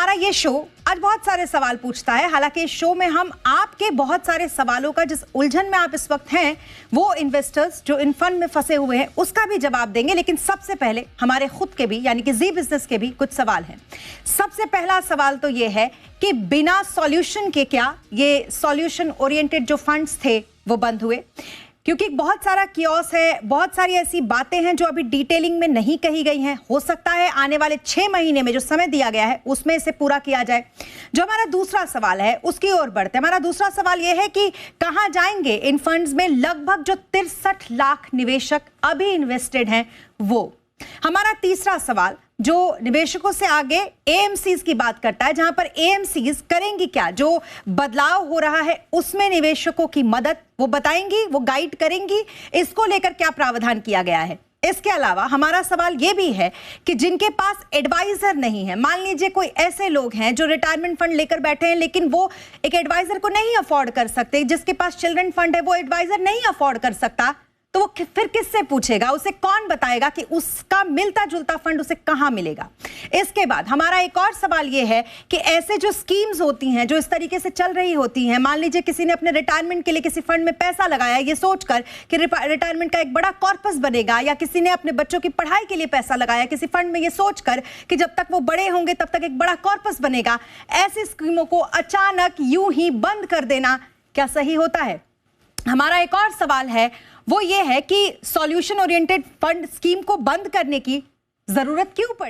हमारा ये शो आज बहुत सारे सवाल पूछता है। हालांकि इस शो में हम आपके बहुत सारे सवालों का, जिस उलझन में आप इस वक्त हैं, वो इन्वेस्टर्स जो इन फंड में फंसे हुए हैं, उसका भी जवाब देंगे। लेकिन सबसे पहले हमारे खुद के भी, यानी कि जी बिजनेस के भी कुछ सवाल हैं। सबसे पहला सवाल तो ये है कि बिना सॉल्यूशन के क्या ये सॉल्यूशन ओरिएंटेड जो फंड्स थे वो बंद हुए? क्योंकि बहुत सारा कियोस है, बहुत सारी ऐसी बातें हैं जो अभी डिटेलिंग में नहीं कही गई हैं। हो सकता है आने वाले 6 महीने में जो समय दिया गया है उसमें इसे पूरा किया जाए। जो हमारा दूसरा सवाल है उसकी ओर बढ़ते हैं। हमारा दूसरा सवाल यह है कि कहां जाएंगे इन फंड्स में लगभग जो 63 लाख निवेशक अभी इन्वेस्टेड हैं वो। हमारा तीसरा सवाल जो निवेशकों से आगे एएमसीज की बात करता है, जहां पर एएमसीज करेंगी क्या, जो बदलाव हो रहा है उसमें निवेशकों की मदद वो बताएंगी, वो गाइड करेंगी, इसको लेकर क्या प्रावधान किया गया है। इसके अलावा हमारा सवाल ये भी है कि जिनके पास एडवाइजर नहीं है, मान लीजिए कोई ऐसे लोग हैं जो रिटायरमेंट फंड लेकर बैठे हैं लेकिन वो एक एडवाइजर को नहीं अफोर्ड कर सकते, जिसके पास चिल्ड्रन फंड है वो एडवाइजर नहीं अफोर्ड कर सकता, तो वो फिर किससे पूछेगा, उसे कौन बताएगा कि उसका मिलता जुलता फंड उसे कहां मिलेगा। इसके बाद हमारा एक और सवाल यह है कि ऐसे जो स्कीम्स होती हैं जो इस तरीके से चल रही होती हैं, मान लीजिए किसी ने अपने रिटायरमेंट के लिए किसी फंड में पैसा लगाया ये सोचकर कि रिटायरमेंट का एक बड़ा कॉर्पस बनेगा, या किसी ने अपने बच्चों की पढ़ाई के लिए पैसा लगाया किसी फंड में ये सोचकर कि जब तक वो बड़े होंगे तब तक एक बड़ा कॉर्पस बनेगा, ऐसी स्कीमों को अचानक यूं ही बंद कर देना क्या सही होता है? हमारा एक और सवाल है वो ये है कि सॉल्यूशन ओरिएंटेड फंड स्कीम को बंद करने की जरूरत क्यों पड़ी?